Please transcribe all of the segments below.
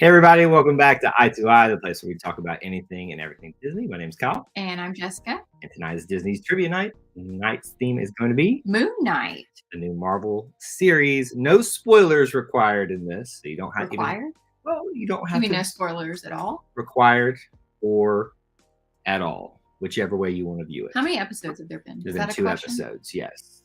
Hey everybody, welcome back to Eye to Eye, the place where we talk about anything and everything Disney. My name's Kyle. And I'm Jessica. And tonight is Disney's Trivia Night. Tonight's theme is going to be Moon Knight. The new Marvel series. No spoilers required in this. So you don't have required? You don't have to. No spoilers at all? Required or at all. Whichever way you want to view it. How many episodes have there been? There's been 2 episodes, yes.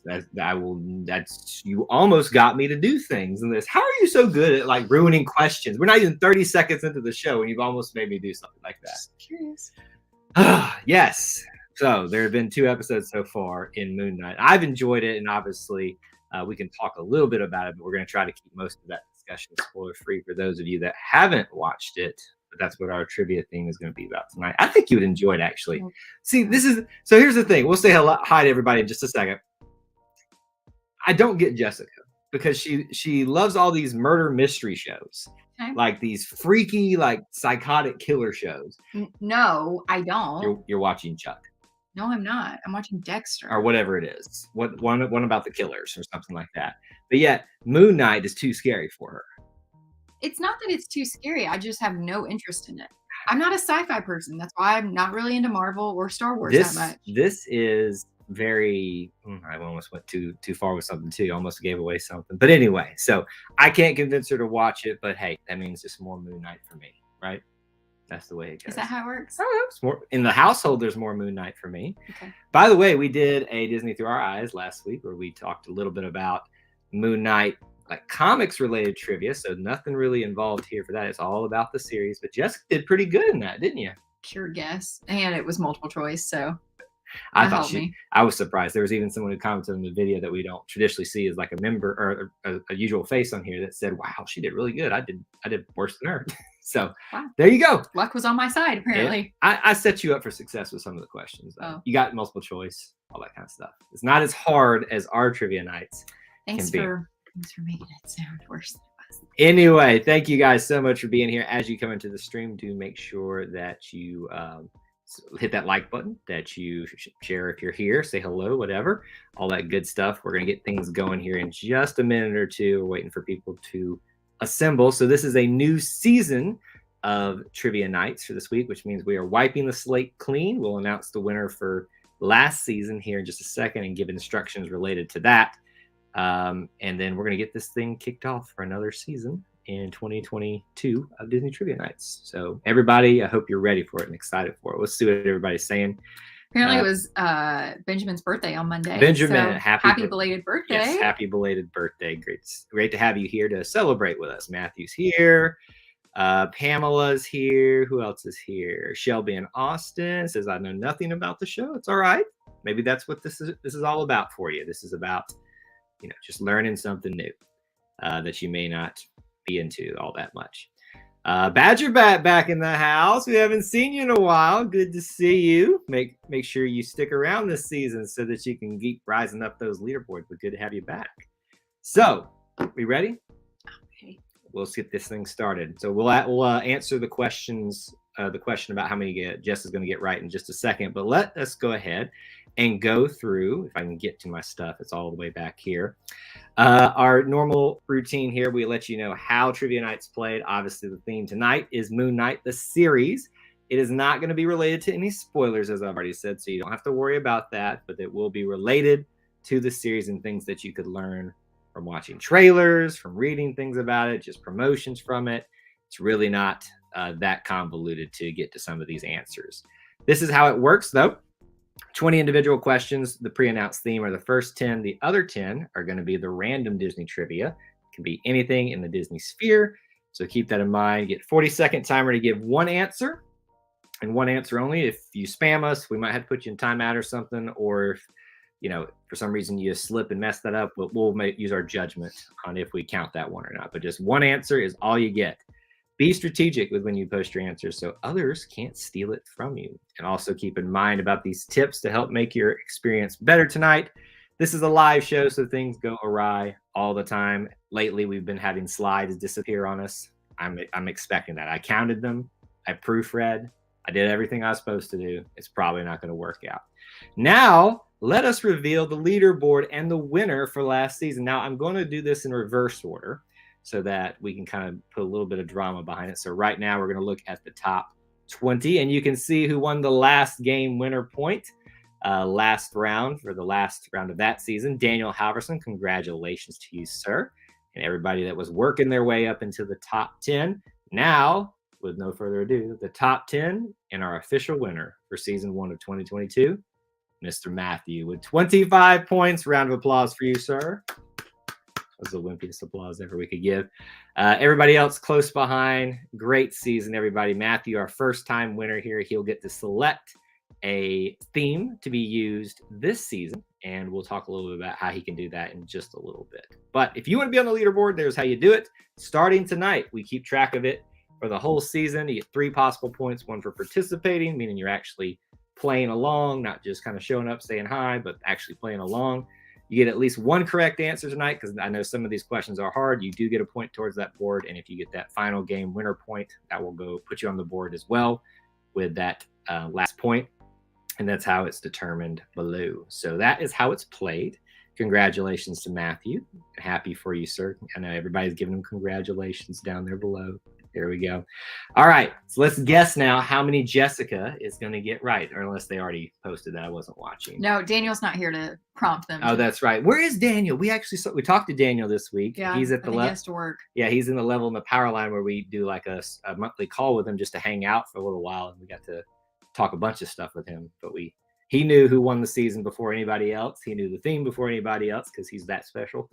You almost got me to do things in this. How are you so good at like ruining questions? We're not even 30 seconds into the show and you've almost made me do something like that. Just curious. Yes. So there have been 2 episodes so far in Moon Knight. I've enjoyed it, and obviously we can talk a little bit about it, but we're going to try to keep most of that discussion spoiler free for those of you that haven't watched it. But that's what our trivia theme is going to be about tonight. I think you would enjoy it, actually. See, so here's the thing. We'll say hi to everybody in just a second. I don't get Jessica because she loves all these murder mystery shows, like these freaky, like psychotic killer shows. No, I don't. You're watching Chuck. No, I'm not. I'm watching Dexter. Or whatever it is. One about the killers or something like that. But yet, Moon Knight is too scary for her. It's not that it's too scary. I just have no interest in it. I'm not a sci-fi person. That's why I'm not really into Marvel or Star Wars that much. This is very. I almost went too far with something too. Almost gave away something. But anyway, so I can't convince her to watch it. But hey, that means just more Moon Knight for me, right? That's the way it goes. Is that how it works? Oh, it's more in the household. There's more Moon Knight for me. Okay. By the way, we did a Disney Through Our Eyes last week where we talked a little bit about Moon Knight. Like comics related trivia, so nothing really involved here for that. It's all about the series. But Jessica did pretty good in that, didn't you? Pure guess, and it was multiple choice, so I was surprised. There was even someone who commented on the video that we don't traditionally see as like a member or a usual face on here that said, "Wow, she did really good. I did worse than her." So There you go. Luck was on my side, apparently. Yeah. I set you up for success with some of the questions. You got multiple choice, all that kind of stuff. It's not as hard as our trivia nights. Thanks for making it sound worse than it was. Anyway, thank you guys so much for being here. As you come into the stream, do make sure that you hit that like button, that you share if you're here, say hello, whatever, all that good stuff. We're going to get things going here in just a minute or two. We're waiting for people to assemble. So this is a new season of Trivia Nights for this week, which means we are wiping the slate clean. We'll announce the winner for last season here in just a second and give instructions related to that. And then we're going to get this thing kicked off for another season in 2022 of Disney Trivia Nights. So everybody, I hope you're ready for it and excited for it. Let's see what everybody's saying. Apparently it was Benjamin's birthday on Monday. Benjamin, so happy belated birthday. Yes, happy belated birthday. Great to have you here to celebrate with us. Matthew's here. Pamela's here. Who else is here? Shelby in Austin says, I know nothing about the show. It's all right. Maybe that's what this is all about for you. This is about just learning something new that you may not be into all that much. Badger back in the house. We haven't seen you in a while. Good to see you. Make sure you stick around this season so that you can keep rising up those leaderboards. But good to have you back. So, we ready? Okay. Let's get this thing started. So we'll answer the questions. The question about how many Jess is going to get right in just a second. But let us go ahead and go through, if I can get to my stuff, it's all the way back here. Our normal routine here, we let you know how Trivia Night's played. Obviously, the theme tonight is Moon Knight, the series. It is not going to be related to any spoilers, as I've already said, so you don't have to worry about that, but it will be related to the series and things that you could learn from watching trailers, from reading things about it, just promotions from it. It's really not that convoluted to get to some of these answers. This is how it works, though. 20 individual questions. The pre-announced theme are the first 10. The other 10 are going to be the random Disney trivia. It can be anything in the Disney sphere. So keep that in mind. Get 40-second timer to give one answer and one answer only. If you spam us, we might have to put you in timeout or something. Or if, for some reason you slip and mess that up, we'll use our judgment on if we count that one or not. But just one answer is all you get. Be strategic with when you post your answers so others can't steal it from you. And also keep in mind about these tips to help make your experience better tonight. This is a live show, so things go awry all the time. Lately, we've been having slides disappear on us. I'm expecting that. I counted them. I proofread. I did everything I was supposed to do. It's probably not going to work out. Now, let us reveal the leaderboard and the winner for last season. Now, I'm going to do this in reverse order. so that we can kind of put a little bit of drama behind it. So right now we're going to look at the top 20, and you can see who won the last game winner point last round for the last round of that season. Daniel Halverson, congratulations to you, sir, and everybody that was working their way up into the top 10. Now, with no further ado, the top 10 and our official winner for season 1 of 2022, Mr. Matthew, with 25 points. Round of applause for you, sir. That was the wimpiest applause ever we could give. Everybody else close behind. Great season, everybody. Matthew, our first time winner here. He'll get to select a theme to be used this season, and we'll talk a little bit about how he can do that in just a little bit. But if you want to be on the leaderboard, there's how you do it. Starting tonight, we keep track of it for the whole season. You get 3 possible points, 1 for participating, meaning you're actually playing along, not just kind of showing up, saying hi, but actually playing along. You get at least 1 correct answer tonight, because I know some of these questions are hard. You do get a point towards that board, and if you get that final game winner point, that will go put you on the board as well with that last point, and that's how it's determined below. So that is how it's played. Congratulations to Matthew. Happy for you, sir. I know everybody's giving him congratulations down there below. There we go. All right, so let's guess now how many Jessica is going to get right, or unless they already posted that I wasn't watching. No, Daniel's not here to prompt them. Oh, that's right. Where is Daniel? We talked to Daniel this week. Yeah, he's at the level. He has to work. Yeah, he's in the level in the power line where we do like a monthly call with him just to hang out for a little while, and we got to talk a bunch of stuff with him. But he knew who won the season before anybody else. He knew the theme before anybody else because he's that special.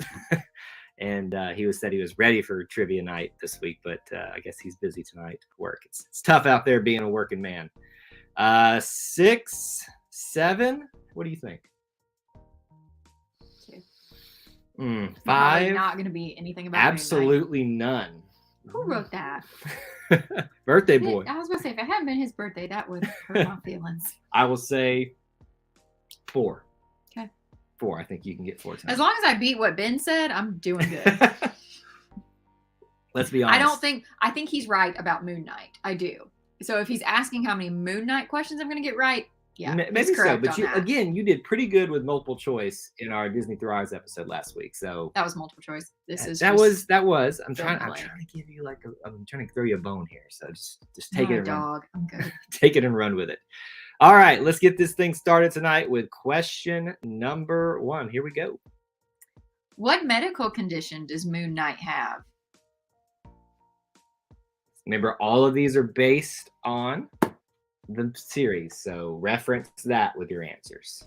And he said he was ready for trivia night this week, but I guess he's busy tonight at work. It's tough out there being a working man. 6, 7. What do you think? 2. 5. Not going to be anything about absolutely none. Who wrote that? Birthday boy. I was going to say, if it hadn't been his birthday, that would hurt my feelings. I will say 4. 4. I think you can get 4 times. As long as I beat what Ben said, I'm doing good. Let's be honest. I think he's right about Moon Knight. I do. So if he's asking how many Moon Knight questions I'm going to get right, yeah, maybe so. But you did pretty good with multiple choice in our Disney Through Eyes episode last week. So that was multiple choice. That was. I'm trying to give you I'm trying to throw you a bone here. So just take it and dog. I'm good. Take it and run with it. All right, let's get this thing started tonight with question number 1. Here we go. What medical condition does Moon Knight have? Remember, all of these are based on the series, so reference that with your answers.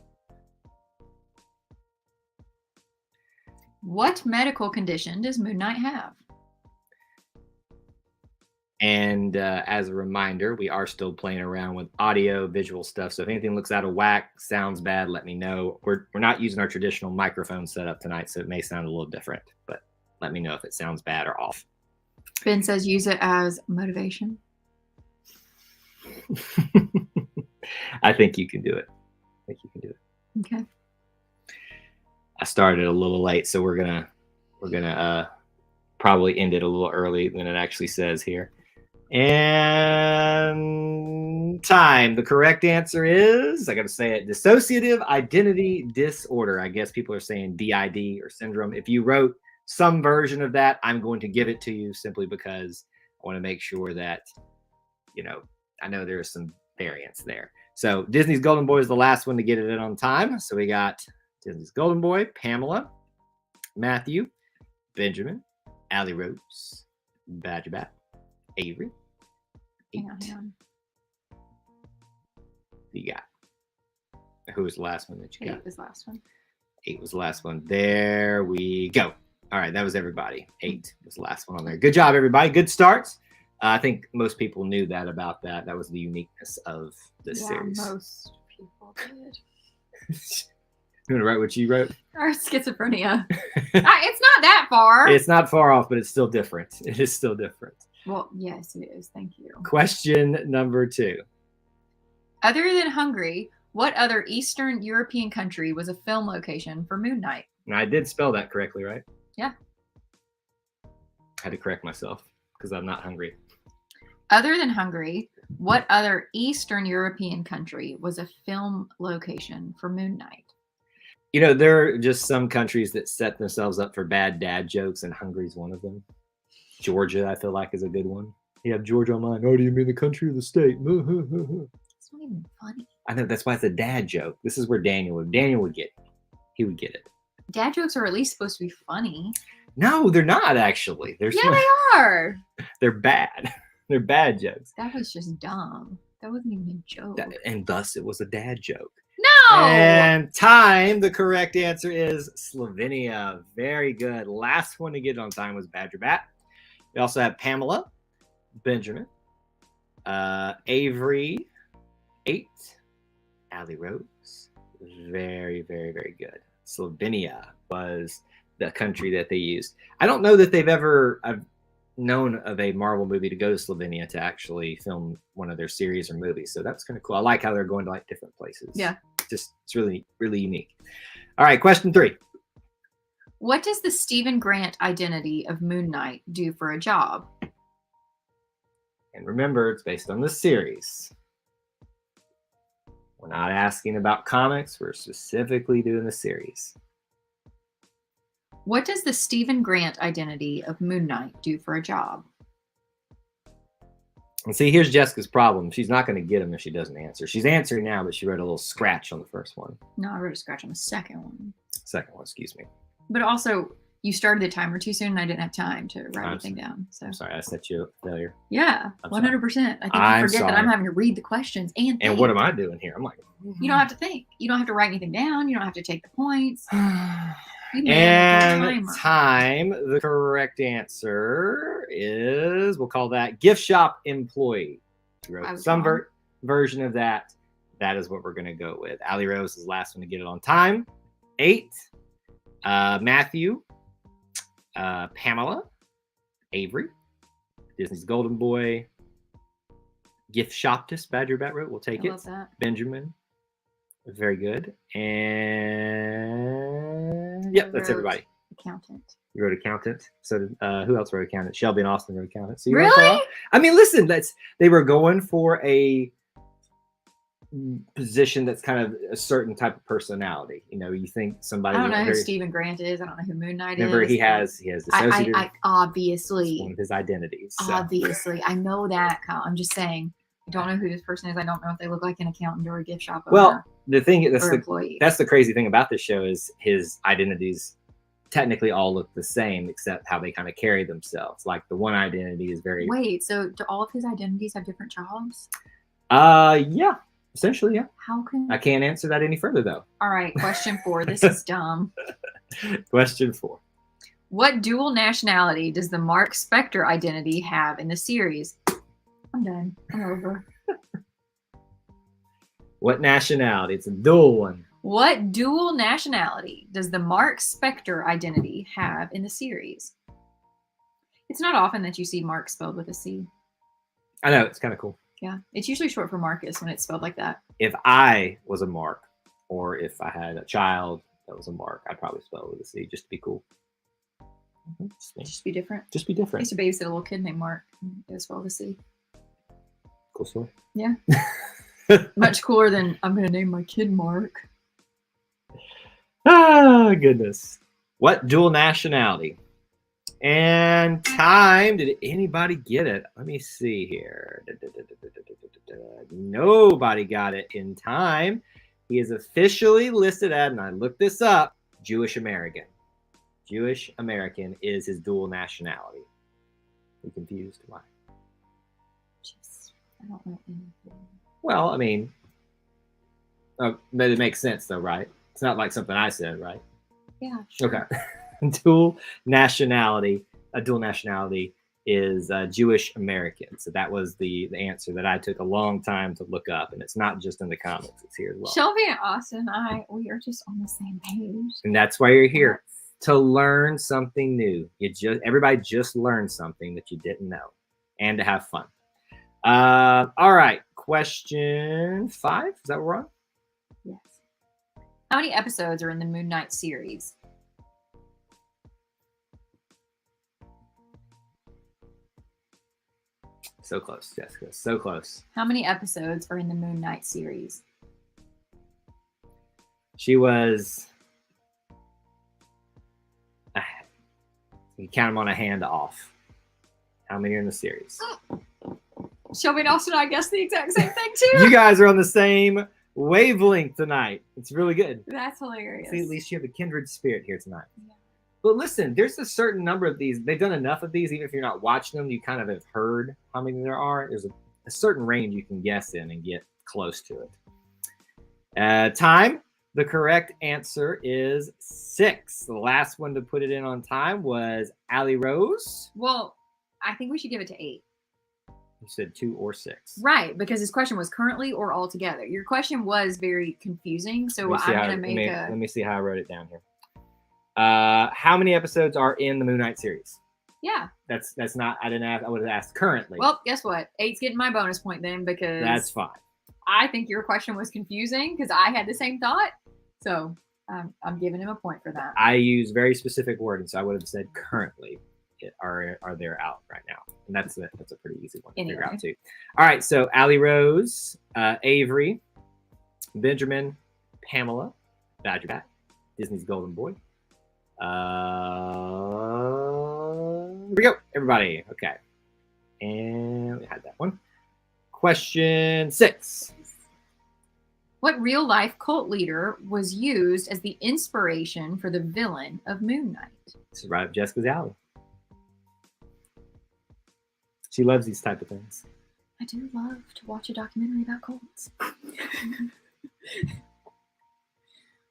What medical condition does Moon Knight have? And as a reminder, we are still playing around with audio, visual stuff. So if anything looks out of whack, sounds bad, let me know. We're not using our traditional microphone setup tonight, so it may sound a little different. But let me know if it sounds bad or off. Ben says use it as motivation. I think you can do it. Okay. I started a little late, so we're gonna probably end it a little early than it actually says here. And time. The correct answer is, I got to say it, dissociative identity disorder. I guess people are saying DID or syndrome. If you wrote some version of that, I'm going to give it to you simply because I want to make sure that, I know there's some variance there. So Disney's Golden Boy is the last one to get it in on time. So we got Disney's Golden Boy, Pamela, Matthew, Benjamin, Allie Rose, Badger Bat, Avery. 8. Hang on. You got. Who was the last one that you got? 8 was the last one. 8 was the last one. There we go. All right, that was everybody. 8 was the last one on there. Good job, everybody. Good starts. I think most people knew that about that. That was the uniqueness of this series. Most people did. You want to write what you wrote? Or schizophrenia. It's not that far. It's not far off, but it's still different. It is still different. Well, yes, it is. Thank you. Question number 2. Other than Hungary, what other Eastern European country was a film location for Moon Knight? Now, I did spell that correctly, right? Yeah. I had to correct myself because I'm not hungry. Other than Hungary, what other Eastern European country was a film location for Moon Knight? There are just some countries that set themselves up for bad dad jokes, and Hungary's one of them. Georgia, I feel like, is a good one. You have Georgia on mine. Oh, do you mean the country or the state? It's not even funny. I know, that's why it's a dad joke. This is where Daniel would get it. He would get it. Dad jokes are at least supposed to be funny. No, they're not actually. Yeah, they are. They're bad. They're bad jokes. That was just dumb. That wasn't even a joke. And thus it was a dad joke. No! And time, the correct answer is Slovenia. Very good. Last one to get on time was Badger Bat. We also have Pamela, Benjamin, Avery, 8, Allie Rose. Very, very, very good. Slovenia was the country that they used. I don't know that I've known of a Marvel movie to go to Slovenia to actually film one of their series or movies. So that's kind of cool. I like how they're going to like different places. Yeah. It's really, really unique. All right, question 3. What does the Stephen Grant identity of Moon Knight do for a job? And remember, it's based on the series. We're not asking about comics. We're specifically doing the series. What does the Stephen Grant identity of Moon Knight do for a job? And see, here's Jessica's problem. She's not going to get them if she doesn't answer. She's answering now, but she wrote a little scratch on the first one. No, I wrote a scratch on the second one. Second one, excuse me. But also, you started the timer too soon, and I didn't have time to write anything down. So I'm sorry, I set you up failure. Yeah, 100%. I think you forget that I'm having to read the questions and think. And what am I doing here? I'm like, you don't have to think. You don't have to write anything down. You don't have to take the points. And time, the correct answer is, we'll call that gift shop employee. You wrote some version of that. That is what we're going to go with. Allie Rose is the last one to get it on time. 8. Matthew, Pamela, Avery, Disney's Golden Boy, gift shoptist, Badger Bat wrote, we'll take it. Benjamin, very good. And yep, that's everybody. Accountant. You wrote accountant. So who else wrote accountant? Shelby and Austin wrote accountant. So you really? I mean, listen, they were going for a position that's kind of a certain type of personality. You know, you think somebody. I don't know who Stephen Grant is. I don't know who Moon Knight is. Remember, he has associated. I obviously. One of his identities. So. Obviously, I know that, Kyle. I'm just saying. I don't know who this person is. I don't know if they look like an accountant or a gift shop owner. Well, the thing that's the crazy thing about this show is his identities technically all look the same, except how they kind of carry themselves. Like the one identity is very. Wait, so do all of his identities have different jobs? Yeah. Essentially, yeah. How can I can't answer that any further though. All right, question 4. This is dumb. Question 4. What dual nationality does the Marc Spector identity have in the series? I'm done. I'm over. What nationality? It's a dual one. What dual nationality does the Marc Spector identity have in the series? It's not often that you see Mark spelled with a C. I know, it's kind of cool. Yeah, it's usually short for Marcus when it's spelled like that. If I was a Mark, or if I had a child that was a Mark, I'd probably spell it with a C just to be cool. Just be different. Just be different. I used to babysit a little kid named Mark. It was spelled with a C. Cool story. Yeah. Much cooler than I'm going to name my kid Mark. Ah, goodness. What dual nationality? And time. Did anybody get it? Let me see here. Nobody got it in time. He is officially listed as, and I looked this up, Jewish American. Jewish American is his dual nationality. You confused? Why? I don't know anything. Well, I mean, but it makes sense though, right? It's not like something I said, right? Yeah. Sure. Okay. Dual nationality. A dual nationality is Jewish American. So that was the answer that I took a long time to look up, and it's not just in the comics; it's here as well. Shelby and Austin, we are just on the same page, and that's why you're here to learn something new. Everybody just learned something that you didn't know, and to have fun. All right, question 5. Is that what we're on? Yes. How many episodes are in the Moon Knight series? So close, Jessica. So close. How many episodes are in the Moon Knight series? She was. You count them on a hand off. How many are in the series? Shelby and Austin, I guess the exact same thing too. You guys are on the same wavelength tonight. It's really good. That's hilarious. See, at least you have a kindred spirit here tonight. Yeah. But listen, there's a certain number of these. They've done enough of these, even if you're not watching them, you kind of have heard how many there are. There's a certain range you can guess in and get close to it. Time. The correct answer is 6. The last one to put it in on time was Allie Rose. Well, I think we should give it to 8. You said 2 or 6. Right, because his question was currently or altogether. Your question was very confusing, so I'm going to make Let me see how I wrote it down here. How many episodes are in the Moon Knight series? Yeah. That's not, I didn't ask, I would have asked currently. Well, guess what? 8's getting my bonus point then, because that's fine. I think your question was confusing because I had the same thought. So I'm giving him a point for that. I use very specific wording, so I would have said currently are they out right now, and that's a pretty easy one to figure out too. All right, so Allie Rose, Avery, Benjamin, Pamela, Badger Bat, Disney's Golden Boy. Here we go, everybody. Okay, and we had that one. Question 6. What real-life cult leader was used as the inspiration for the villain of Moon Knight? This is right up Jessica's alley. She loves these type of things. I do love to watch a documentary about cults.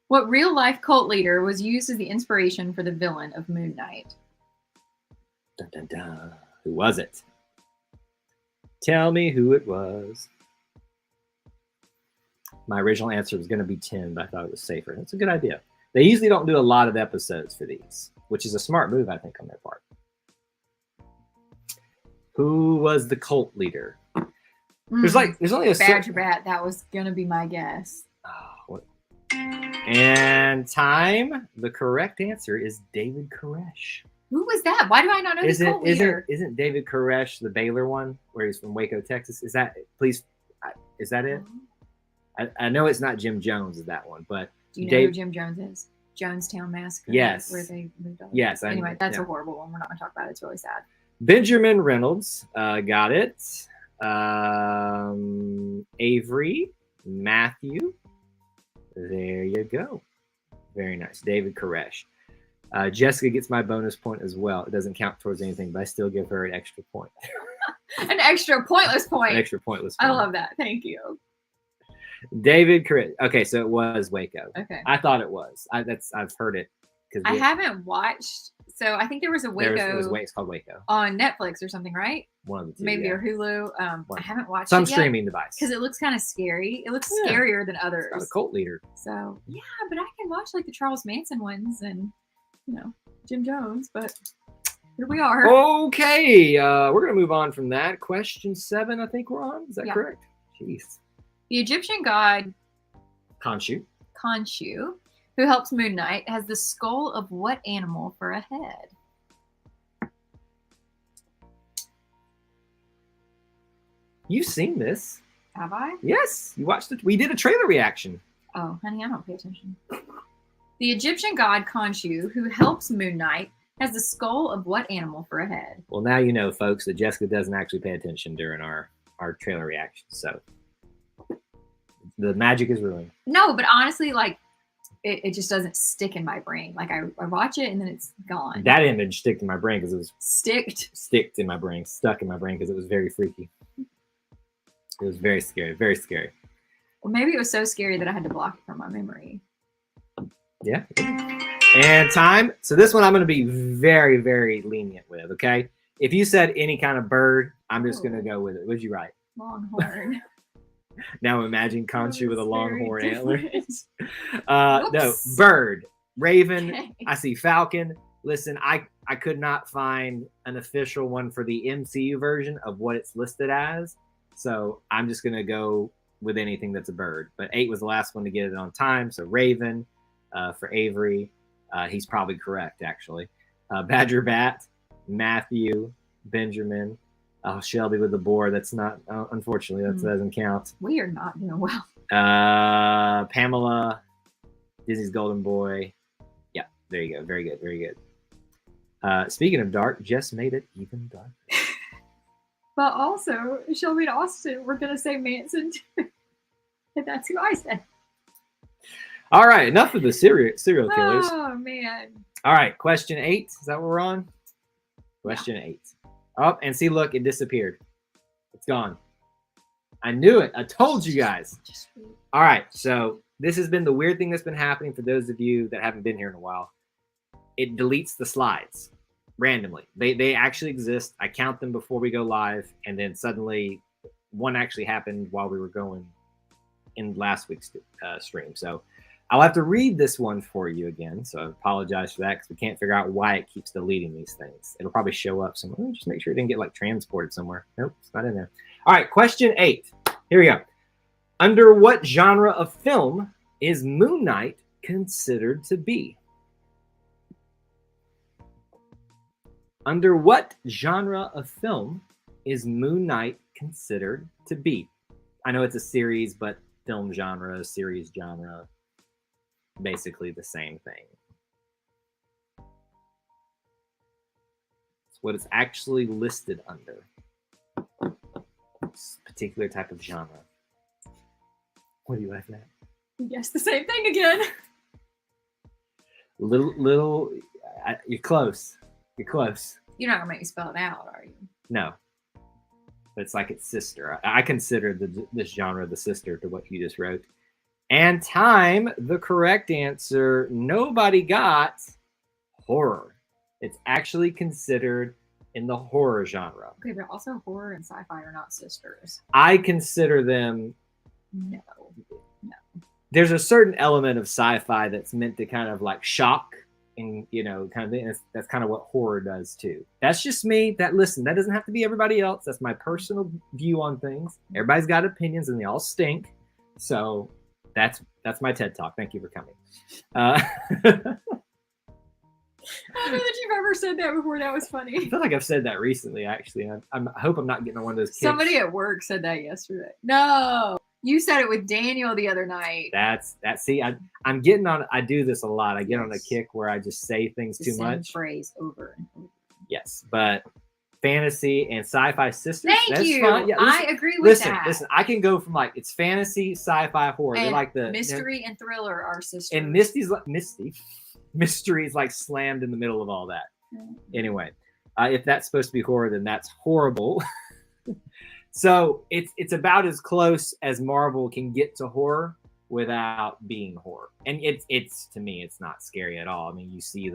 What real-life cult leader was used as the inspiration for the villain of Moon Knight? Dun, dun, dun. Who was it? Tell me who it was. My original answer was going to be 10, but I thought it was safer. That's a good idea. They usually don't do a lot of episodes for these, which is a smart move, I think, on their part. Who was the cult leader? There's only a Badger Bat. That was going to be my guess. Oh, and time. The correct answer is David Koresh. Who was that? Why do I not know the cult leader? Isn't David Koresh the Baylor one, where he's from Waco, Texas? Is that it? I know it's not Jim Jones is that one, but do you know who Jim Jones is? Jonestown Massacre. Yes. Where they moved on. Yes. Anyway, that's a horrible one. We're not going to talk about it. It's really sad. Benjamin Reynolds, got it. Avery, Matthew. There you go. Very nice. David Koresh. Jessica gets my bonus point as well. It doesn't count towards anything, but I still give her an extra point. An extra pointless point. An extra pointless point. I love that. Thank you. David Koresh. Okay, so it was Waco. Okay. I thought it was. I've heard it. I haven't watched. So I think there was a Waco. It's called Waco on Netflix or something, right? One of the two, maybe yeah. Or Hulu. I haven't watched some it yet streaming device because it looks kind of scary. It looks scarier than others. It's got a cult leader. So yeah, but I can watch like the Charles Manson ones and Jim Jones. But here we are. Okay, we're gonna move on from that. Question 7, I think we're on. Is that correct? Jeez. The Egyptian god Khonshu, who helps Moon Knight, has the skull of what animal for a head? You've seen this. Have I? Yes, you watched it. We did a trailer reaction. Oh, honey, I don't pay attention. The Egyptian god Khonshu, who helps Moon Knight, has the skull of what animal for a head? Well, now you know, folks, that Jessica doesn't actually pay attention during our trailer reaction, so the magic is ruined. No, but honestly, like, it just doesn't stick in my brain. Like, I watch it and then it's gone. That image sticked in my brain because it was stuck in my brain because it was very freaky. It was very scary, very scary. Well, maybe it was so scary that I had to block it from my memory. Yeah. And time. So this one I'm going to be very, very lenient with, okay? If you said any kind of bird, I'm just going to go with it. What'd you write? Longhorn. Now imagine Khonshu with a longhorn antlers. No, bird, raven. Okay. I see falcon. Listen, I could not find an official one for the MCU version of what it's listed as. So I'm just going to go with anything that's a bird. But 8 was the last one to get it on time. So raven for Avery. He's probably correct, actually. Badger Bat, Matthew, Benjamin. Shelby with the boar. That's not, unfortunately, that doesn't count. We are not doing well. Pamela, Disney's Golden Boy. Yeah, there you go. Very good, very good. Speaking of dark, Jess made it even darker. But also, Shelby and Austin were going to say Manson too. And that's who I said. All right, enough of the serial killers. Oh, man. All right, question 8. Is that what we're on? Question 8. Oh, and see, look, it disappeared. It's gone. I knew it. I told you guys. All right, so this has been the weird thing that's been happening for those of you that haven't been here in a while. It deletes the slides randomly. They actually exist. I count them before we go live, and then suddenly one actually happened while we were going in last week's stream. So I'll have to read this one for you again. So I apologize for that because we can't figure out why it keeps deleting these things. It'll probably show up somewhere. Just make sure it didn't get like transported somewhere. Nope, it's not in there. All right, question 8. Here we go. Under what genre of film is Moon Knight considered to be? Under what genre of film is Moon Knight considered to be? I know it's a series, but film genre, series genre, basically the same thing. It's what it's actually listed under. This particular type of genre. What are you laughing at? Yes, the same thing again. You're close. You're close. You're not going to make me spell it out, are you? No. But it's like its sister. I consider this genre the sister to what you just wrote. And time, the correct answer, nobody got horror. It's actually considered in the horror genre. Okay, but also horror and sci-fi are not sisters. I consider them... No. There's a certain element of sci-fi that's meant to kind of like shock and, you know, kind of thing. That's kind of what horror does too. That's just me. Listen, that doesn't have to be everybody else. That's my personal view on things. Everybody's got opinions and they all stink. So that's my TED Talk. Thank you for coming. I don't know that you've ever said that before. That was funny. I feel like I've said that recently, actually. I hope I'm not getting on one of those kids. Somebody at work said that yesterday. No. You said it with Daniel the other night. See, I'm getting on. I do this a lot. I get on a kick where I just say things The too same much. Phrase over and over. Yes, but fantasy and sci-fi sisters. Thank you. Fine. Yeah, I agree with that. Listen. I can go from like it's fantasy, sci-fi, horror. And They're like the mystery and thriller are sisters. And mystery is like slammed in the middle of all that. Anyway, if that's supposed to be horror, then that's horrible. So it's about as close as Marvel can get to horror without being horror. And it's to me, it's not scary at all. I mean, you see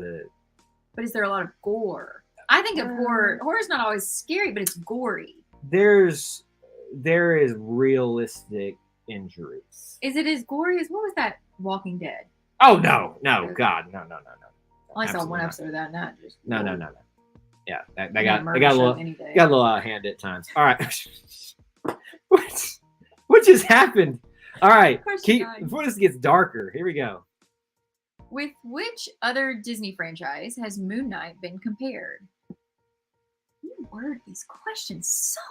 But is there a lot of gore? I think of horror. Horror is not always scary, but it's gory. There is realistic injuries. Is it as gory as what was that Walking Dead? Oh no, God, no. I saw one episode of that, not just no. Yeah, they got a little hand at times. All right, what just happened? All right, before this gets darker, here we go. With which other Disney franchise has Moon Knight been compared? You word these questions so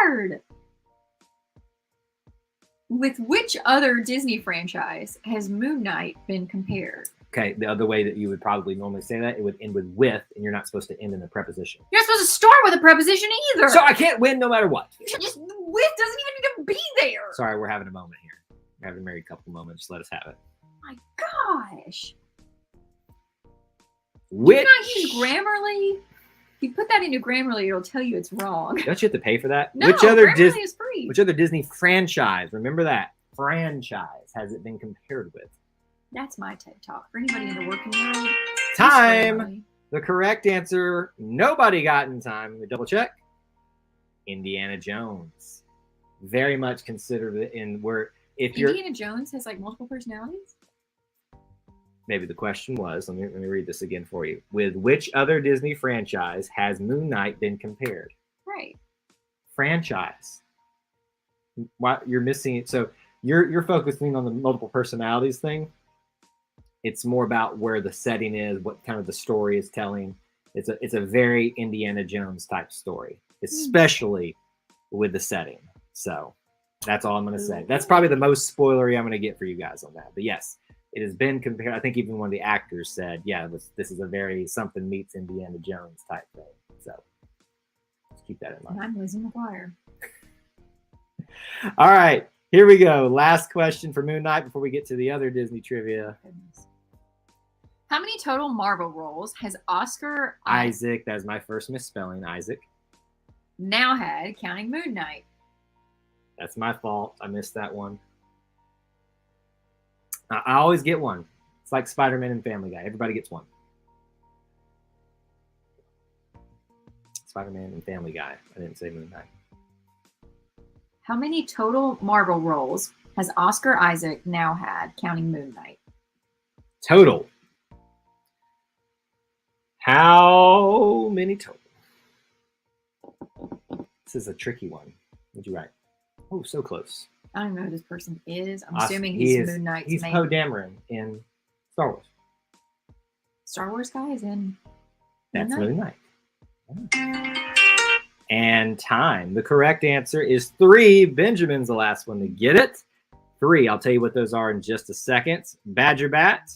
weird. With which other Disney franchise has Moon Knight been compared? Okay, the other way that you would probably normally say that, it would end with, and you're not supposed to end in a preposition. You're not supposed to start with a preposition either. So I can't win no matter what. You should just, with doesn't even need to be there. Sorry, we're having a moment here. We're having a married couple moment. Just let us have it. My gosh. Which... You not use Grammarly? If you put that into Grammarly, it'll tell you it's wrong. Don't you have to pay for that? No, Grammarly is free. Which other Disney franchise, remember that, franchise has it been compared with? That's my TED Talk. For anybody in the working world. Time. The correct answer, nobody got in time. Let me double check. Indiana Jones. Very much considered it in where if you're... Indiana Jones has like multiple personalities? Maybe the question was, let me read this again for you. With which other Disney franchise has Moon Knight been compared? Right. Franchise. Why you're missing it? So you're focusing on the multiple personalities thing. It's more about where the setting is, what kind of the story is telling. It's a very Indiana Jones type story, especially with the setting. So that's all I'm going to say. That's probably the most spoilery I'm going to get for you guys on that. But yes, it has been compared. I think even one of the actors said, yeah, this is a very something meets Indiana Jones type thing. So keep that in mind. I'm losing the choir. All right, here we go. Last question for Moon Knight before we get to the other Disney trivia. Goodness. How many total Marvel roles has Oscar Isaac? That's my first misspelling. Isaac. Now had, counting Moon Knight. That's my fault. I missed that one. I always get one. It's like Spider-Man and Family Guy. Everybody gets one. Spider-Man and Family Guy. I didn't say Moon Knight. How many total Marvel roles has Oscar Isaac now had, counting Moon Knight? Total. How many total? This is a tricky one. What'd you write? Oh, so close. I don't know who this person is. I'm assuming he's Moon Knight's He's main. Poe Dameron in Star Wars. Star Wars guy is in That's Moon Knight. And time. The correct answer is 3. Benjamin's the last one to get it. 3. I'll tell you what those are in just a second. Badger Bat.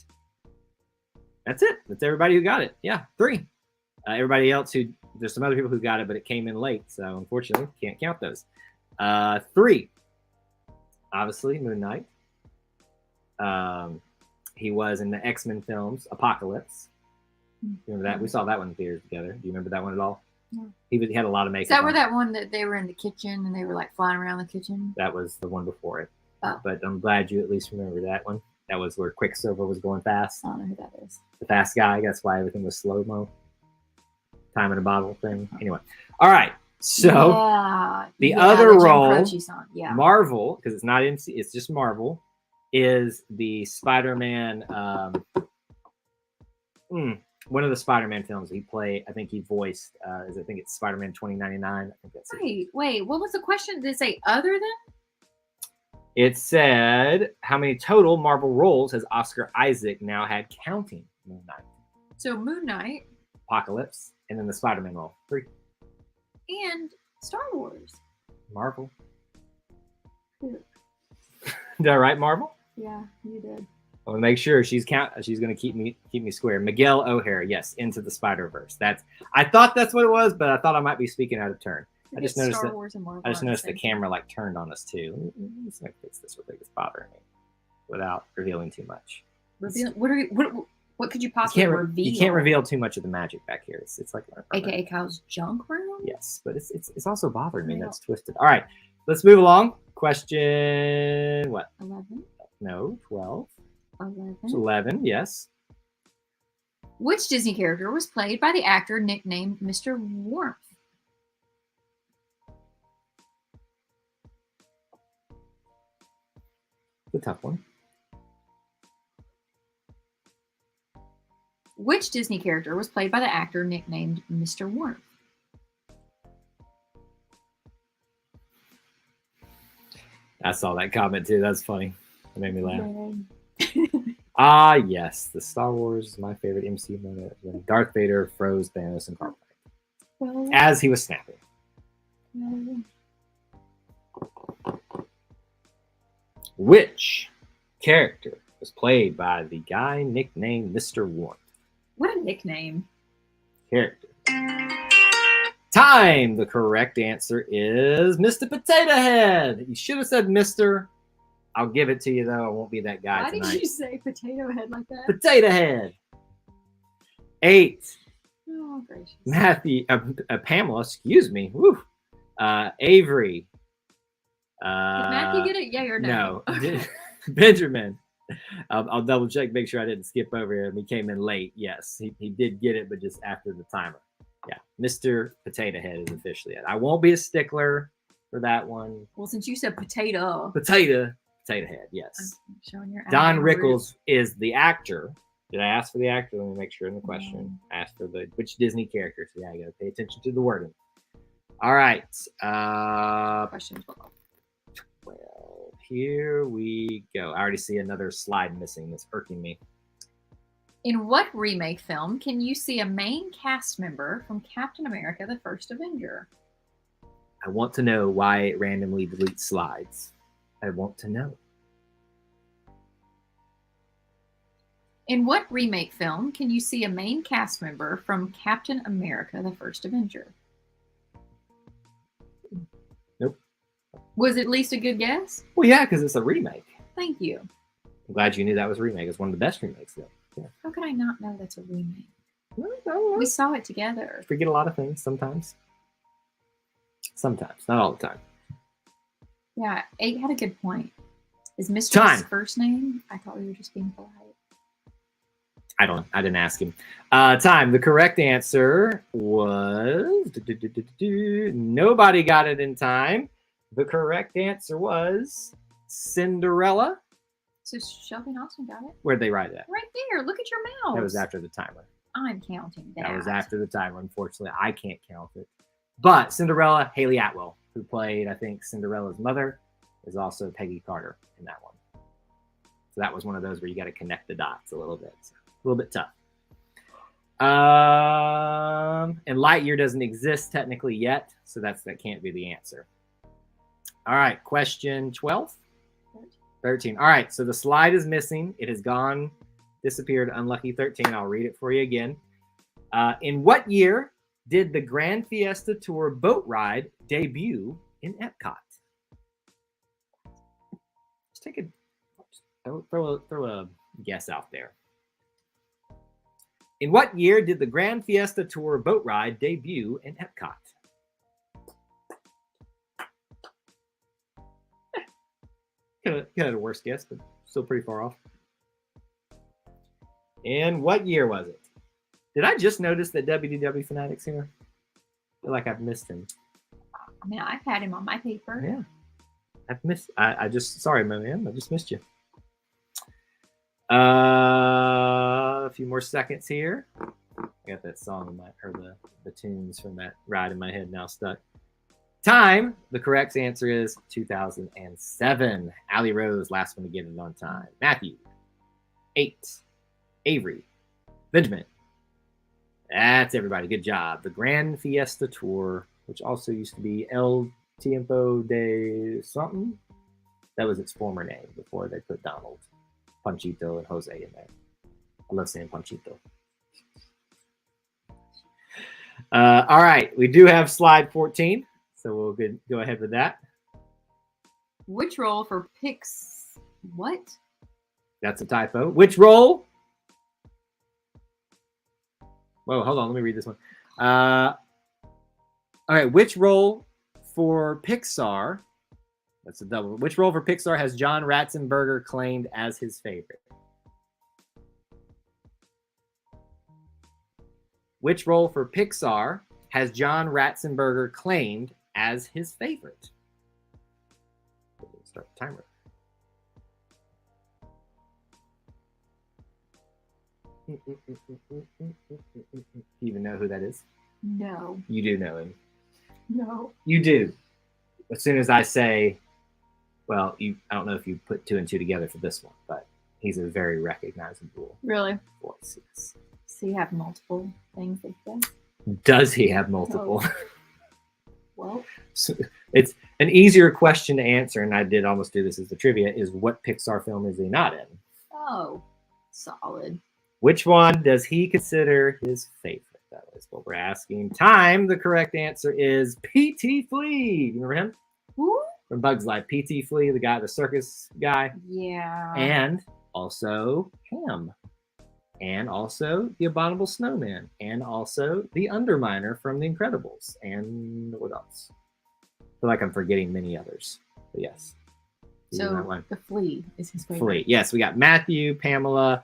That's it. That's everybody who got it. Yeah, 3. Everybody else there's some other people who got it, but it came in late. So unfortunately, can't count those. 3. Obviously, Moon Knight. He was in the X-Men films, Apocalypse. Remember that? We saw that one in theaters together. Do you remember that one at all? No. He had a lot of makeup. Is that where that one that they were in the kitchen and they were like flying around the kitchen? That was the one before it. Oh. But I'm glad you at least remember that one. That was where Quicksilver was going fast. I don't know who that is. The fast guy. That's why everything was slow-mo. Time in a bottle thing. Anyway. All right. So the other role, Marvel, because it's not MC, it's just Marvel, is the Spider-Man. One of the Spider-Man films he played. I think he voiced. I think it's Spider-Man 2099. I think that's it. Wait. What was the question? Did it say other than? It said, how many total Marvel roles has Oscar Isaac now had, counting Moon Knight? So Moon Knight, Apocalypse, and then the Spider-Man role. 3. And Star Wars. Marvel. Did I write Marvel? Yeah, you did. I want to make sure she's going to keep me square. Miguel O'Hara, yes, Into the Spider-Verse. I thought that's what it was, but I thought I might be speaking out of turn. I just noticed the camera like turned on us too. Let's fix this real quick. It's bothering me without revealing too much. What could you possibly reveal? You can't reveal too much of the magic back here. It's like AKA Kyle's junk room. Yes, but it's also bothering me. That's twisted. All right, let's move along. Question what? 11. No, 12. 11. It's 11. Yes. Which Disney character was played by the actor nicknamed Mr. Warmth? The tough one. Which Disney character was played by the actor nicknamed Mr. Warmth? I saw that comment too. That's funny. It made me laugh. Yes. The Star Wars is my favorite MCU moment when Darth Vader froze Thanos in carbonite as he was snapping. Which character was played by the guy nicknamed Mr. Warmth? What a nickname. Character. Time. The correct answer is Mr. Potato Head. You should have said Mr. I'll give it to you, though. I won't be that guy tonight. Why did you say Potato Head like that? Potato Head. 8. Oh, gracious. Matthew, Pamela, excuse me. Woo. Avery. Did Matthew get it? Yeah or no? No. Benjamin. I'll double check, make sure I didn't skip over here. He came in late. Yes, he did get it, but just after the timer. Yeah, Mr. Potato Head is officially it. I won't be a stickler for that one. Well, since you said potato Head, yes. Don Rickles is the actor. Did I ask for the actor? Let me make sure in the question. I asked for which Disney character. So yeah, I got to pay attention to the wording. All right. Question 12. Well, here we go. I already see another slide missing. That's irking me. In what remake film can you see a main cast member from Captain America: The First Avenger? I want to know why it randomly deletes slides. I want to know. In what remake film can you see a main cast member from Captain America: The First Avenger? Was it at least a good guess? Well, yeah, because it's a remake. Thank you. I'm glad you knew that was a remake. It's one of the best remakes, though. Yeah. How could I not know that's a remake? We saw it together. Forget a lot of things sometimes. Sometimes, not all the time. Yeah, 8 had a good point. Is Mr. his first name? I thought we were just being polite. I don't know. I didn't ask him. Time. The correct answer was... Nobody got it in time. The correct answer was Cinderella. So Shelby Austin got it? Where'd they write that? Right there. Look at your mouse. That was after the timer. I'm counting that. That was after the timer. Unfortunately, I can't count it. But Cinderella, Haley Atwell, who played, I think, Cinderella's mother, is also Peggy Carter in that one. So that was one of those where you got to connect the dots a little bit. So, a little bit tough. And Lightyear doesn't exist technically yet, so that can't be the answer. All right, question 12? 13. All right, so the slide is missing. It has gone, disappeared, unlucky 13. I'll read it for you again. In what year did the Grand Fiesta Tour boat ride debut in Epcot? Just take throw a guess out there. In what year did the Grand Fiesta Tour boat ride debut in Epcot? Kind of a worse guess, but still pretty far off. And what year was it? Did I just notice that WDW Fanatic's here? I feel like I've missed him. I mean, I've had him on my paper. Yeah. I just, sorry, my man. I just missed you. A few more seconds here. I got that song in the tunes from that ride in my head now stuck. Time. The correct answer is 2007. Allie Rose, last one to get it on time. Matthew. 8. Avery. Benjamin. That's everybody. Good job. The Grand Fiesta Tour, which also used to be El Tiempo de something. That was its former name before they put Donald, Panchito, and Jose in there. I love saying Panchito. All right. We do have slide 14. So we'll go ahead with that. Which role for what? That's a typo. Which role? Whoa, hold on. Let me read this one. All right. Which role for Pixar? That's a double. Which role for Pixar has John Ratzenberger claimed as his favorite? Which role for Pixar has John Ratzenberger claimed as his favorite? Start the timer. Do you even know who that is? No. You do know him. No. You do. As soon as I say, well, I don't know if you put 2 and 2 together for this one, but he's a very recognizable voice. Yes. Does he have multiple things like that? Does he have multiple? No. Well, so it's an easier question to answer, and I did almost do this as the trivia, is what Pixar film is he not in? Oh, solid. Which one does he consider his favorite? That is what we're asking. Time. The correct answer is P.T. Flea. You remember him? Who? From Bug's Life. P.T. Flea, the guy, the circus guy. Yeah. And also Ham. And also the Abominable Snowman. And also the Underminer from The Incredibles. And what else? I feel like I'm forgetting many others. But yes. So the Flea is his favorite. Flea. Yes, we got Matthew, Pamela,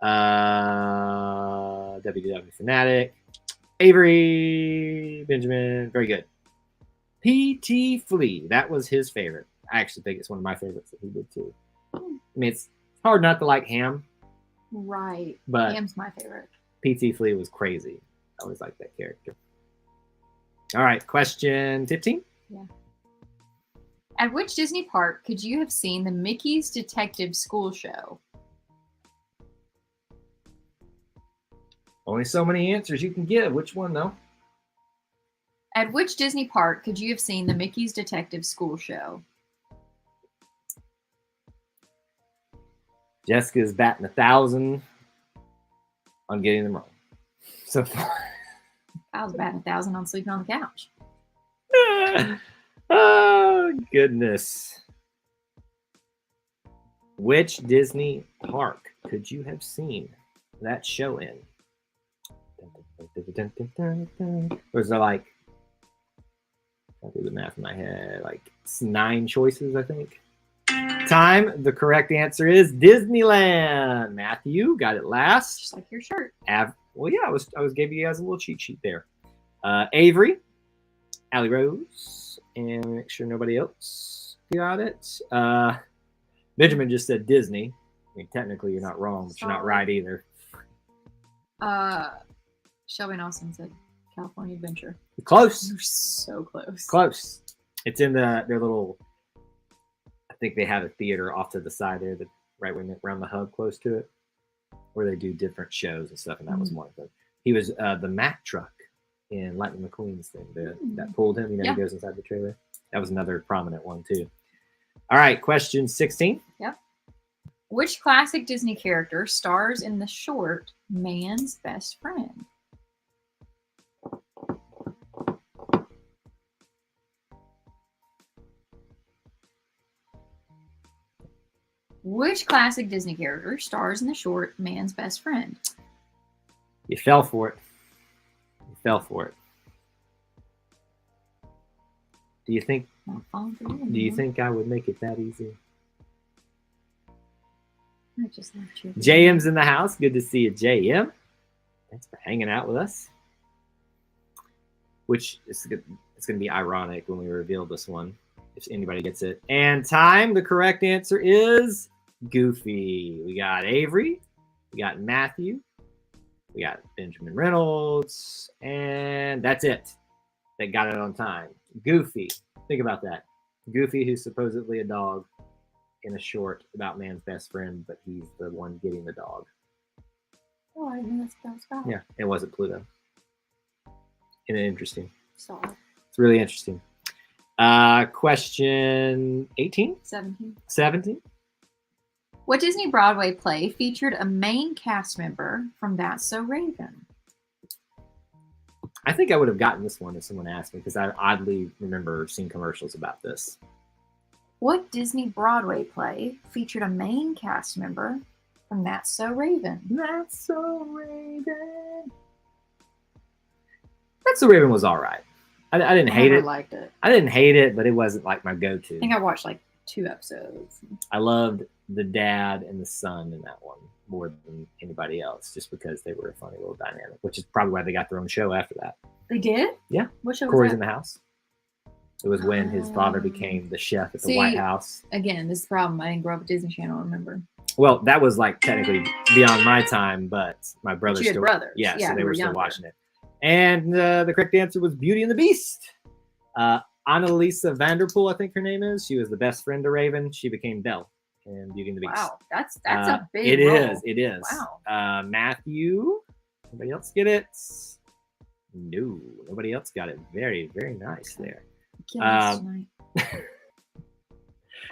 WDW Fanatic, Avery, Benjamin. Very good. P.T. Flea. That was his favorite. I actually think it's one of my favorites that he did too. I mean, it's hard not to like Ham. Right. But Ham's my favorite. P.T. Flea was crazy. I always liked that character. All right. Question 15. Yeah. At which Disney park could you have seen the Mickey's Detective School Show? Only so many answers you can give. Which one, though? At which Disney park could you have seen the Mickey's Detective School Show? Jessica's batting 1,000 on getting them wrong so far. I was batting 1,000 on sleeping on the couch. goodness. Which Disney park could you have seen that show in? Was there like, I'll do the math in my head, like 9 choices, I think. Time. The correct answer is Disneyland. Matthew got it last. Just like your shirt. Well, yeah, I was giving you guys a little cheat sheet there. Avery, Allie Rose, and make sure nobody else got it. Benjamin just said Disney. I mean, technically, you're not wrong, but you're not right either. Shelby Nelson said California Adventure. Close. You're so close. Close. It's in their little. I think they have a theater off to the side there, right when around the hub, close to it, where they do different shows and stuff. And that was one of them. He was the Mack truck in Lightning McQueen's thing that pulled him. He goes inside the trailer. That was another prominent one too. All right, question 16. Yep. Which classic Disney character stars in the short Man's Best Friend? Which classic Disney character stars in the short Man's Best Friend? You fell for it. You fell for it. Do you think I would make it that easy? I just left you. JM's in the house. Good to see you, JM. Thanks for hanging out with us. Which it's going to be ironic when we reveal this one, if anybody gets it. And time, the correct answer is Goofy. We got Avery. We got Matthew. We got Benjamin Reynolds. And that's it. They got it on time. Goofy. Think about that. Goofy, who's supposedly a dog in a short about Man's Best Friend, but he's the one getting the dog. Oh, I didn't know that was about. Yeah, it wasn't Pluto. And interesting. Solid. It's really interesting. Question 18? 17. What Disney Broadway play featured a main cast member from That's So Raven? I think I would have gotten this one if someone asked me, because I oddly remember seeing commercials about this. What Disney Broadway play featured a main cast member from That's So Raven? That's So Raven. That's So Raven was all right. I didn't hate it. Liked it. I didn't hate it, but it wasn't like my go-to. I think I watched like 2 episodes. I loved the dad and the son in that one more than anybody else, just because they were a funny little dynamic, which is probably why they got their own show after that. They did? Yeah. What show Corey's was in the House. It was when his father became the chef at the White House. Again, this is the problem. I didn't grow up with Disney Channel, remember? Well, that was like technically beyond my time, but my brother still. Brothers. Yeah, so they were still watching it. And the correct answer was Beauty and the Beast. Annalisa Vanderpool, I think her name is. She was the best friend to Raven. She became Belle in Beauty and the Beast. Wow, that's a big role. It is. Wow. Matthew, anybody else get it? No, nobody else got it. Very, very nice there.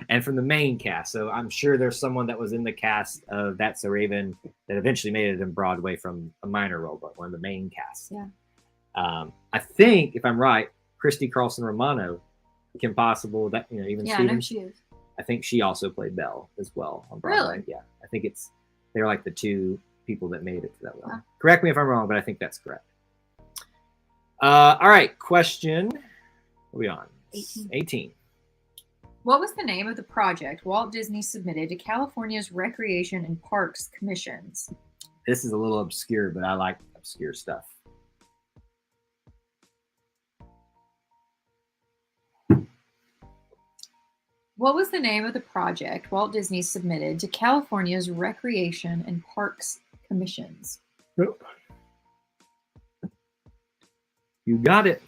And from the main cast, so I'm sure there's someone that was in the cast of That's So Raven that eventually made it in Broadway from a minor role, but one of the main casts. Yeah. I think, if I'm right, Christy Carlson Romano, Kim Possible, that even yeah, Stevens, I know she is. I think she also played Belle as well on Broadway. Really? Yeah, I think they're like the 2 people that made it to that one. Wow. Correct me if I'm wrong, but I think that's correct. All right, question. What are we on? 18. What was the name of the project Walt Disney submitted to California's Recreation and Parks Commissions? This is a little obscure, but I like obscure stuff. What was the name of the project Walt Disney submitted to California's Recreation and Parks Commissions? Nope. You got it.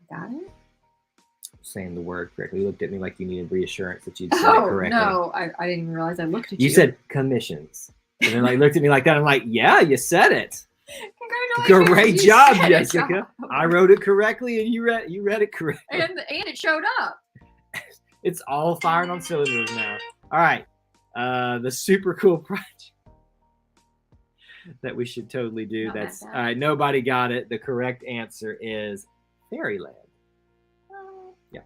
Got it? Saying the word correctly. You looked at me like you needed reassurance that you'd said it correctly. No, I didn't even realize I looked at you. You said commissions. And then looked at me like that. I'm like, yeah, you said it. Congratulations. Great job, Jessica. I wrote it correctly and you read it correctly. And it showed up. It's all firing on cylinders now. All right. The super cool project that we should totally do. All right. Nobody got it. The correct answer is Fairyland. Yeah.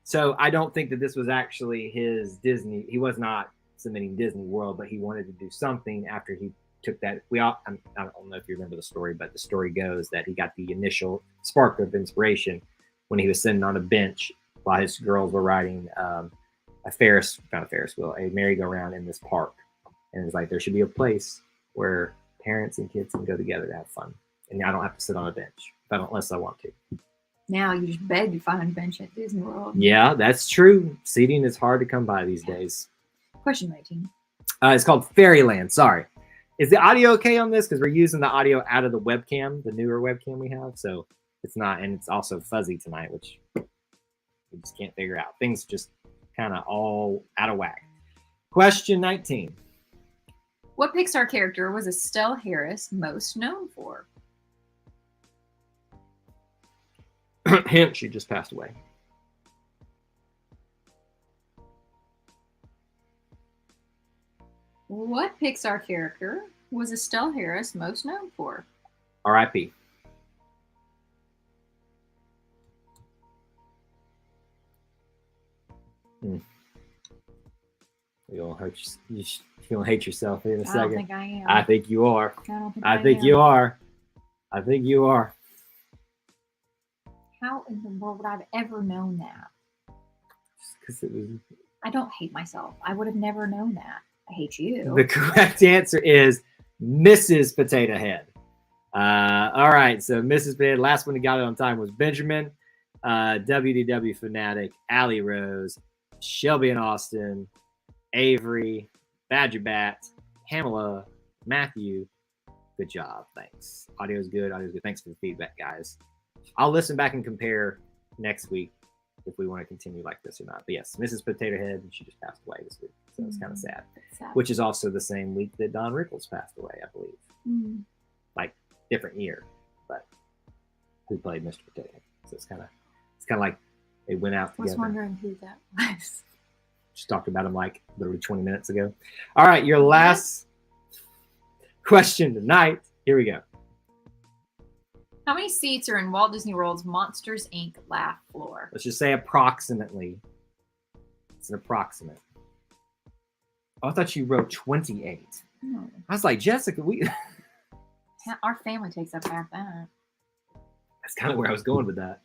So I don't think that this was actually his Disney. He was not submitting Disney World, but he wanted to do something after he took that. I don't know if you remember the story, but the story goes that he got the initial spark of inspiration when he was sitting on a bench while his girls were riding a merry-go-round in this park. And it's like, there should be a place where parents and kids can go together to have fun. And I don't have to sit on a bench unless I want to. Now you just beg to find a bench at Disney World. Yeah, that's true. Seating is hard to come by these days. Question 19. It's called Fairyland. Sorry. Is the audio okay on this? Because we're using the audio out of the webcam, the newer webcam we have. So it's not, and it's also fuzzy tonight, which we just can't figure out. Things just kind of all out of whack. Question 19. What Pixar character was Estelle Harris most known for? Hint, she just passed away. What Pixar character was Estelle Harris most known for? R.I.P. You'll hate yourself in a second. I don't think I am. I think you are. I think you are. I think you are. How in the world would I have ever known that? Because it was. I don't hate myself. I would have never known that. I hate you. The correct answer is Mrs. Potato Head. All right, so Mrs. Potato Head, last one who got it on time was Benjamin, WDW Fanatic, Allie Rose, Shelby and Austin, Avery, Badger Bat, Pamela, Matthew. Good job. Thanks. Audio's good. Thanks for the feedback, guys. I'll listen back and compare next week if we want to continue like this or not. But yes, Mrs. Potato Head, she just passed away this week. So it's kind of sad. Which is also the same week that Don Rickles passed away, I believe. Like, different year. But who played Mr. Potato Head? So it's kind of like they went out together. I was wondering who that was. Just talked about him like literally 20 minutes ago. All right, your last question tonight. Here we go. How many seats are in Walt Disney World's Monsters, Inc. laugh floor? Let's just say approximately. It's an approximate. Oh, I thought you wrote 28. No. I was like, Jessica, Our family takes up half that. That's kind of where I was going with that.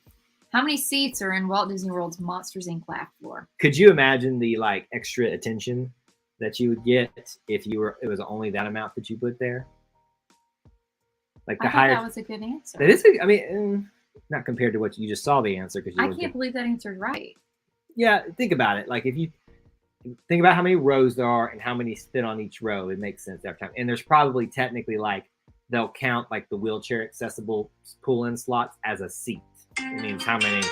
How many seats are in Walt Disney World's Monsters, Inc. laugh floor? Could you imagine the extra attention that you would get if it was only that amount that you put there? Like the higher. That was a good answer. That is, not compared to what you just saw the answer. I can't believe that answer's right. Yeah, think about it. Like if you think about how many rows there are and how many fit on each row, it makes sense every time. And there's probably technically they'll count the wheelchair accessible pull-in slots as a seat. It means how many.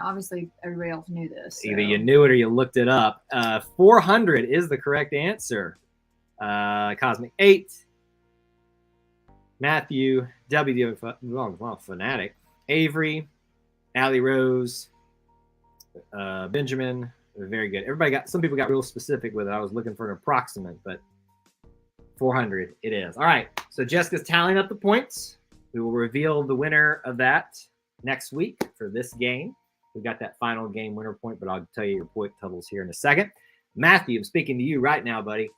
Obviously everybody else knew this. So. Either you knew it or you looked it up. 400 is the correct answer. Cosmic 8. Matthew, WDW Fanatic, Avery, Allie Rose, Benjamin. Very good. Some people got real specific with it. I was looking for an approximate, but 400 it is. All right. So Jessica's tallying up the points. We will reveal the winner of that next week for this game. We've got that final game winner point, but I'll tell you your point totals here in a second. Matthew, I'm speaking to you right now, buddy.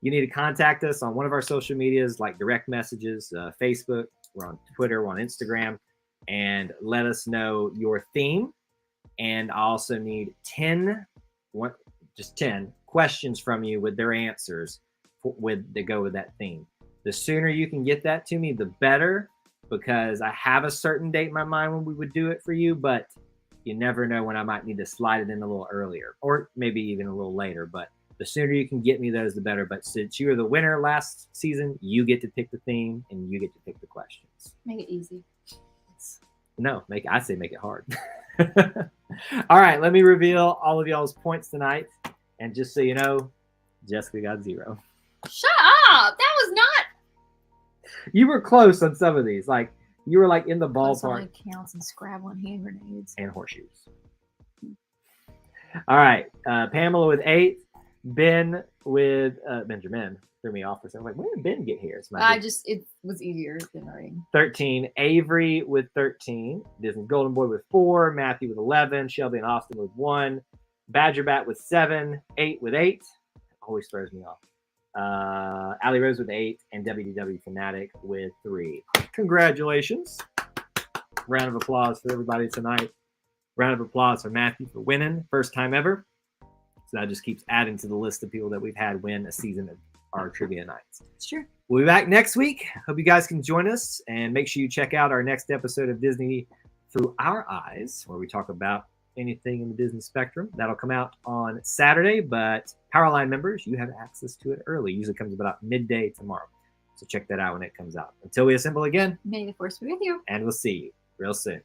You need to contact us on one of our social medias, like direct messages, Facebook. We're on Twitter, we're on Instagram, and let us know your theme. And I also need 10 questions from you with their answers that go with that theme. The sooner you can get that to me, the better, because I have a certain date in my mind when we would do it for you, but you never know when I might need to slide it in a little earlier or maybe even a little later. But the sooner you can get me those, the better. But since you were the winner last season, you get to pick the theme and you get to pick the questions. Make it easy. No, I say make it hard. All right, let me reveal all of y'all's points tonight. And just so you know, Jessica got 0. Shut up! That was not. You were close on some of these. You were in the ballpark. Only counts and Scrabble and hand grenades and horseshoes. All right, Pamela with 8. Ben with Benjamin threw me off for a second. I'm like, when did Ben get here? It was easier generating. 13. Avery with 13. Disney's Golden Boy with 4. Matthew with 11. Shelby and Austin with 1. Badger Bat with 7. 8 with 8. Always throws me off. Allie Rose with 8. And WDW Fanatic with 3. Congratulations. Round of applause for everybody tonight. Round of applause for Matthew for winning. First time ever. So that just keeps adding to the list of people that we've had win a season of our trivia nights. Sure. We'll be back next week. Hope you guys can join us, and make sure you check out our next episode of Disney Through Our Eyes, where we talk about anything in the Disney spectrum. That'll come out on Saturday, but Powerline members, you have access to it early. Usually comes about midday tomorrow. So check that out when it comes out. Until we assemble again. May the Force be with you. And we'll see you real soon.